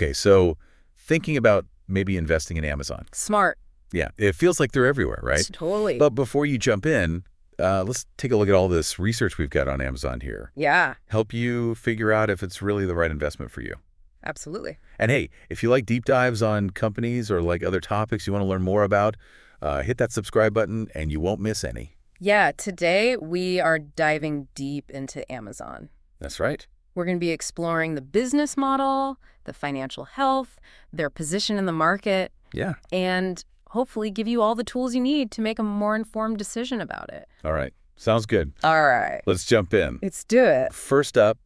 Okay, so thinking about maybe investing in Amazon. Smart. Yeah, it feels like they're everywhere, right? Totally. But before you jump in, let's take a look at all this research we've got on Amazon here. Yeah, Help you figure out if it's really the right investment for you. absolutely. And hey, if you like deep dives on companies or like other topics you want to learn more about, hit that subscribe button and you won't miss any. Yeah, today we are diving deep into Amazon. That's right. We're going to be exploring the business model, the financial health, their position in the market, Yeah. and hopefully give you all the tools you need to make a more informed decision about it. All right. Sounds good. All right. Let's jump in. Let's do it. First up,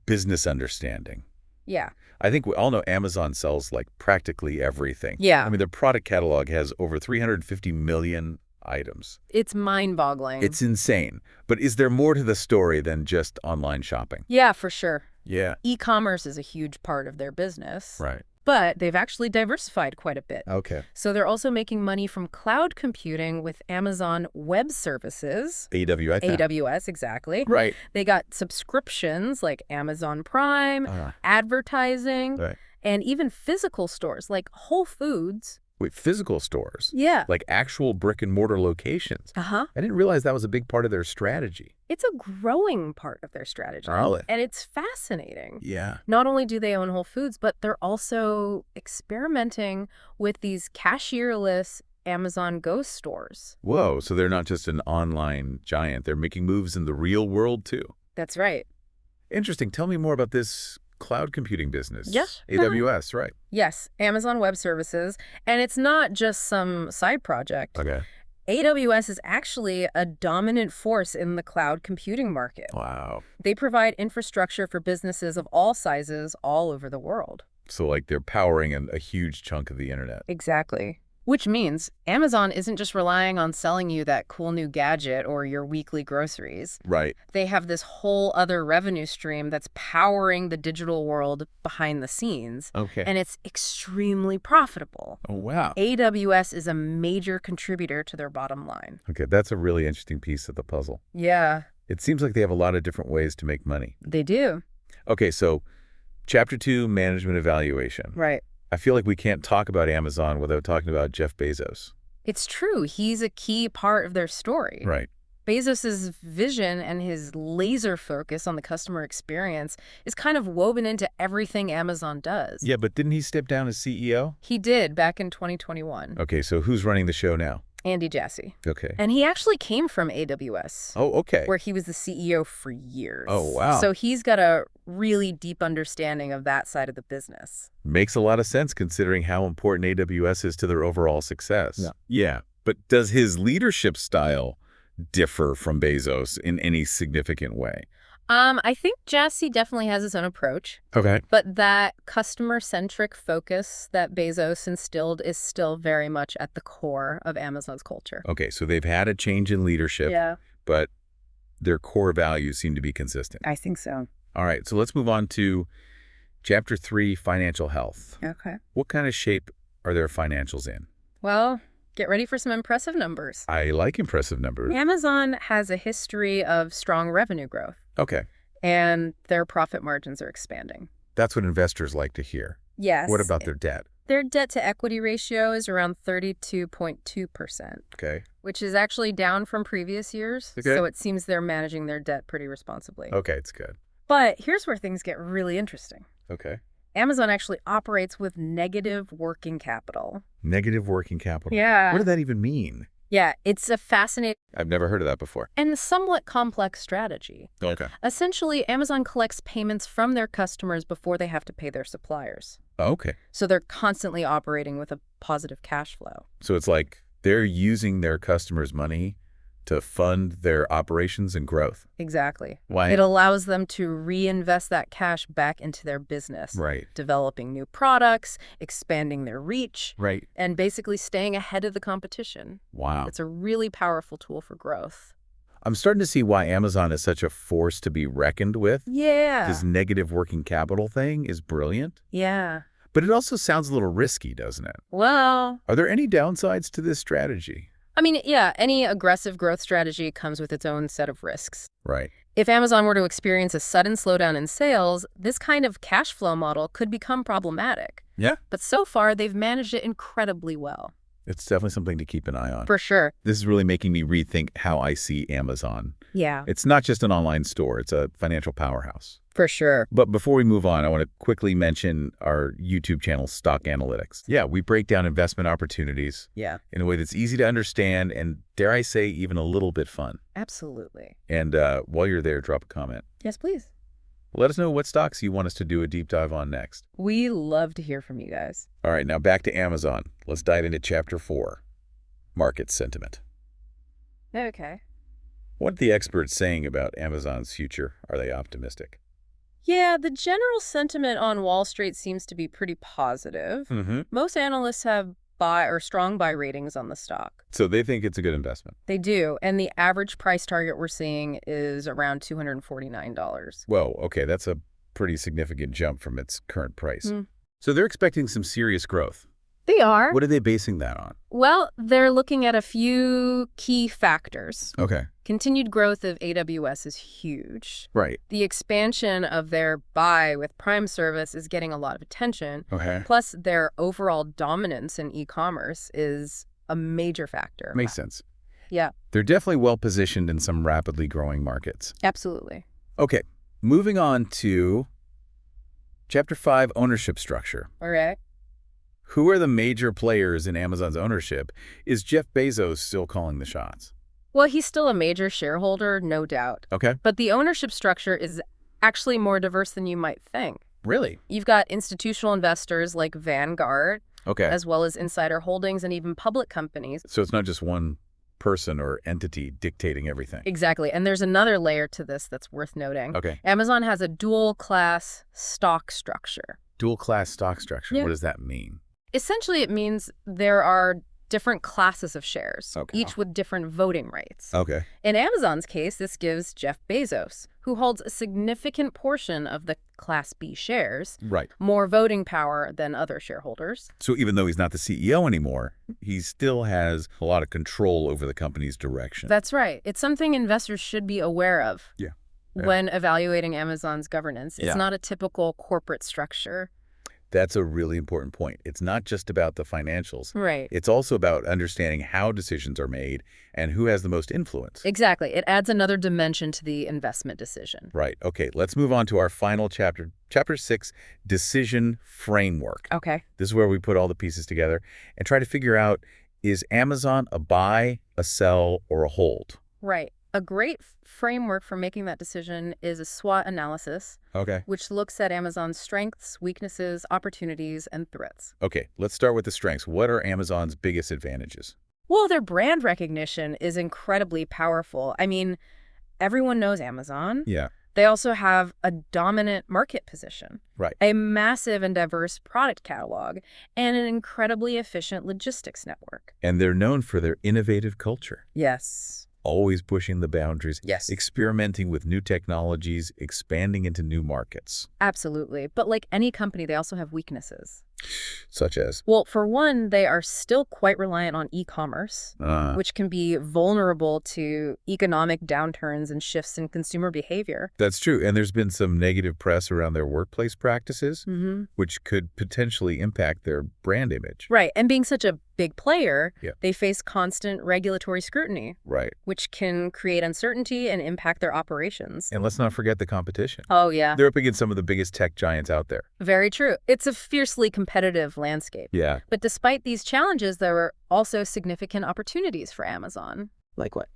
business understanding. Yeah. I think we all know Amazon sells like practically everything. Yeah. I mean, their product catalog has over 350 million items. It's mind-boggling. It's insane. But is there more to the story than just online shopping? Yeah, for sure. Yeah. E-commerce is a huge part of their business. Right. But they've actually diversified quite a bit. Okay. So they're also making money from cloud computing with Amazon Web Services. AWS. AWS, exactly. Right. They got subscriptions like Amazon Prime, advertising, Right. and even physical stores like Whole Foods. Wait, physical stores? Yeah. Like actual brick and mortar locations? Uh-huh. I didn't realize that was a big part of their strategy. It's a growing part of their strategy. Really? And it's fascinating. Yeah. Not only do they own Whole Foods, but they're also experimenting with these cashierless Amazon Go stores. Whoa, so they're not just an online giant. They're making moves in the real world, too. That's right. Interesting. Tell me more about this cloud computing business. Yeah. AWS, right. Yes, Amazon Web Services. And it's not just some side project. Okay. AWS is actually a dominant force in the cloud computing market. Wow. They provide infrastructure for businesses of all sizes all over the world. So, like, they're powering a huge chunk of the internet. Exactly. Which means Amazon isn't just relying on selling you that cool new gadget or your weekly groceries. Right. They have this whole other revenue stream that's powering the digital world behind the scenes. Okay. And it's extremely profitable. Oh, wow. AWS is a major contributor to their bottom line. Okay, that's a really interesting piece of the puzzle. Yeah, It seems like they have a lot of different ways to make money. they do. Okay, so Chapter 2, management evaluation. Right. I feel like we can't talk about Amazon without talking about Jeff Bezos. It's true. He's a key part of their story. Right. Bezos's vision and his laser focus on the customer experience is kind of woven into everything Amazon does. Yeah, but didn't he step down as CEO? He did back in 2021. Okay, so who's running the show now? Andy Jassy. Okay. And he actually came from AWS. Oh, okay. Where he was the CEO for years. Oh, wow. So he's got a really deep understanding of that side of the business. Makes a lot of sense considering how important AWS is to their overall success. Yeah. Yeah, but does his leadership style differ from Bezos in any significant way? I think Jassy definitely has his own approach, Okay. but that customer-centric focus that Bezos instilled is still very much at the core of Amazon's culture. Okay, so they've had a change in leadership, Yeah, but their core values seem to be consistent. I think so. All right, so let's move on to Chapter 3, financial health. Okay. What kind of shape are their financials in? Well, get ready for some impressive numbers. I like impressive numbers. Amazon has a history of strong revenue growth, Okay, and their profit margins are expanding. that's what investors like to hear. Yes. What about their debt? Their debt-to-equity ratio is around 32.2%, Okay. which is actually down from previous years. Okay. So it seems they're managing their debt pretty responsibly. Okay, it's good. But here's where things get really interesting. Okay. Amazon actually operates with negative working capital. Negative working capital. Yeah. What does that even mean? Yeah, it's a fascinating I've never heard of that before. and somewhat complex strategy. Okay. Essentially, Amazon collects payments from their customers before they have to pay their suppliers. Okay. So they're constantly operating with a positive cash flow. So it's like they're using their customers' money to fund their operations and growth. Exactly. Why? It allows them to reinvest that cash back into their business, Right. developing new products, expanding their reach, Right. and basically staying ahead of the competition. Wow. It's a really powerful tool for growth. I'm starting to see why Amazon is such a force to be reckoned with. Yeah. This negative working capital thing is brilliant. Yeah. But it also sounds a little risky, doesn't it? Well, Are there any downsides to this strategy? I mean, yeah, any aggressive growth strategy comes with its own set of risks. Right. If Amazon were to experience a sudden slowdown in sales, this kind of cash flow model could become problematic. Yeah. But so far, they've managed it incredibly well. It's definitely something to keep an eye on. For sure. This is really making me rethink how I see Amazon. Yeah. It's not just an online store. It's a financial powerhouse. For sure. But before we move on, I want to quickly mention our YouTube channel, Stock Analytics. Yeah, we break down investment opportunities Yeah. in a way that's easy to understand and, dare I say, even a little bit fun. Absolutely. And while you're there, drop a comment. Yes, please. Let us know what stocks you want us to do a deep dive on next. We love to hear from you guys. All right, now back to Amazon. Let's dive into Chapter 4, Market Sentiment. Okay. What are the experts saying about Amazon's future? Are they optimistic? Yeah, the general sentiment on Wall Street seems to be pretty positive. Mm-hmm. Most analysts have strong buy ratings on the stock. So they think it's a good investment. They do, and the average price target we're seeing is around $249. Whoa, okay, that's a pretty significant jump from its current price. Mm. So they're expecting some serious growth. They are. What are they basing that on? Well, they're looking at a few key factors. Okay. Continued growth of AWS is huge. Right. The expansion of their buy with Prime service is getting a lot of attention. Okay. Plus, their overall dominance in e-commerce is a major factor. Makes sense. Yeah. They're definitely well positioned in some rapidly growing markets. Absolutely. Okay, moving on to Chapter 5, Ownership Structure. All right. Who are the major players in Amazon's ownership? Is Jeff Bezos still calling the shots? Well, he's still a major shareholder, no doubt. Okay. But the ownership structure is actually more diverse than you might think. Really? You've got institutional investors like Vanguard, Okay. as well as insider holdings and even public companies. So it's not just one person or entity dictating everything. Exactly. And there's another layer to this that's worth noting. Okay. Amazon has a dual-class stock structure. Dual-class stock structure. Yeah. What does that mean? Essentially, it means there are different classes of shares, Okay. each with different voting rights. Okay. In Amazon's case, this gives Jeff Bezos, who holds a significant portion of the Class B shares, Right. more voting power than other shareholders. So even though he's not the CEO anymore, he still has a lot of control over the company's direction. That's right. It's something investors should be aware of Yeah. when evaluating Amazon's governance. It's Yeah. not a typical corporate structure. That's a really important point. It's not just about the financials. Right. It's also about understanding how decisions are made and who has the most influence. Exactly. It adds another dimension to the investment decision. Right. Okay, let's move on to our final chapter, Chapter 6, Decision Framework. Okay. This is where we put all the pieces together and try to figure out, is Amazon a buy, a sell, or a hold? Right. A great framework for making that decision is a SWOT analysis, Okay. which looks at Amazon's strengths, weaknesses, opportunities, and threats. Okay, let's start with the strengths. What are Amazon's biggest advantages? Well, their brand recognition is incredibly powerful. I mean, everyone knows Amazon. Yeah. They also have a dominant market position, Right. a massive and diverse product catalog, and an incredibly efficient logistics network. And they're known for their innovative culture. Yes. Always pushing the boundaries, Yes. experimenting with new technologies, expanding into new markets. Absolutely. But like any company, they also have weaknesses. Such as? Well, for one, they are still quite reliant on e-commerce, which can be vulnerable to economic downturns and shifts in consumer behavior. That's true. And there's been some negative press around their workplace practices, Mm-hmm. which could potentially impact their brand image. Right. And being such a big player, Yeah. they face constant regulatory scrutiny, Right. which can create uncertainty and impact their operations. And let's not forget the competition. Oh, yeah. They're up against some of the biggest tech giants out there. Very true. It's a fiercely competitive landscape. Yeah. But despite these challenges, there are also significant opportunities for Amazon. Like what?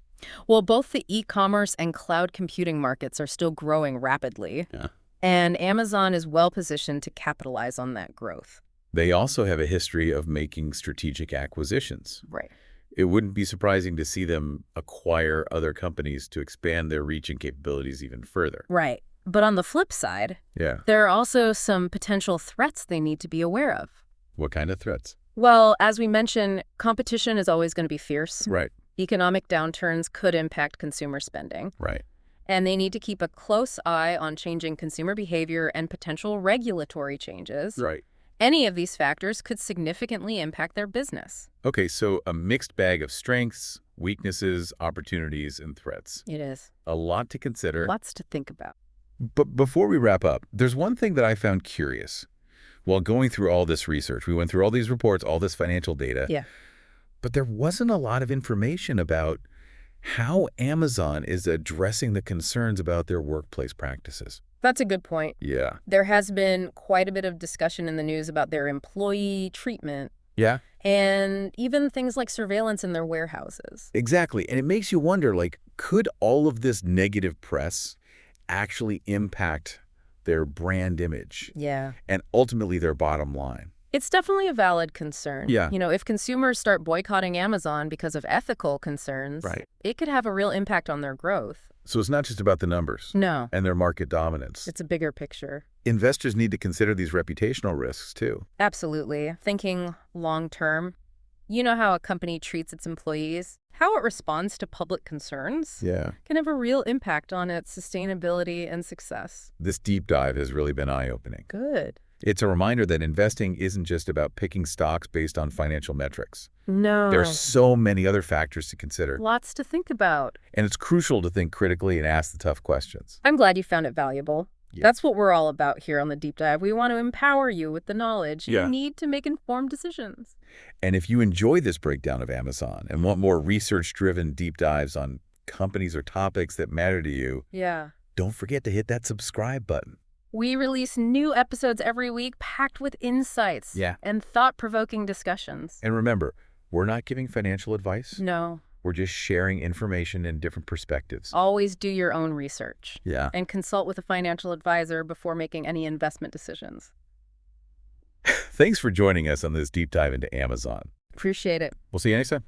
Well, both the e-commerce and cloud computing markets are still growing rapidly. Yeah. And Amazon is well positioned to capitalize on that growth. They also have a history of making strategic acquisitions. Right. It wouldn't be surprising to see them acquire other companies to expand their reach and capabilities even further. Right. But on the flip side, Yeah. there are also some potential threats they need to be aware of. What kind of threats? Well, as we mentioned, competition is always going to be fierce. Right. Economic downturns could impact consumer spending. Right. And they need to keep a close eye on changing consumer behavior and potential regulatory changes. Right. Any of these factors could significantly impact their business. Okay, so a mixed bag of strengths, weaknesses, opportunities, and threats. It is. A lot to consider. Lots to think about. But before we wrap up, there's one thing that I found curious. While going through all this research, we went through all these reports, all this financial data, Yeah. but there wasn't a lot of information about how Amazon is addressing the concerns about their workplace practices. That's a good point. Yeah. There has been quite a bit of discussion in the news about their employee treatment Yeah? and even things like surveillance in their warehouses. Exactly. And it makes you wonder, like, could all of this negative press actually impact their brand image Yeah. and ultimately their bottom line? It's definitely a valid concern. Yeah. If consumers start boycotting Amazon because of ethical concerns, Right. it could have a real impact on their growth. So it's not just about the numbers No, and their market dominance. it's a bigger picture. Investors need to consider these reputational risks, too. Absolutely. Thinking long term, you know how a company treats its employees, how it responds to public concerns Yeah. can have a real impact on its sustainability and success. This deep dive has really been eye-opening. Good. It's a reminder that investing isn't just about picking stocks based on financial metrics. No. There are so many other factors to consider, Lots to think about. and it's crucial to think critically and ask the tough questions. I'm glad you found it valuable. Yeah. That's what we're all about here on the Deep Dive. We want to empower you with the knowledge Yeah. you need to make informed decisions. And if you enjoy this breakdown of Amazon and want more research-driven deep dives on companies or topics that matter to you, Yeah. don't forget to hit that subscribe button. We release new episodes every week packed with insights Yeah. and thought-provoking discussions. And remember, we're not giving financial advice. No. We're just sharing information and different perspectives. Always do your own research Yeah. and consult with a financial advisor before making any investment decisions. Thanks for joining us on this deep dive into Amazon. Appreciate it. We'll see you next time.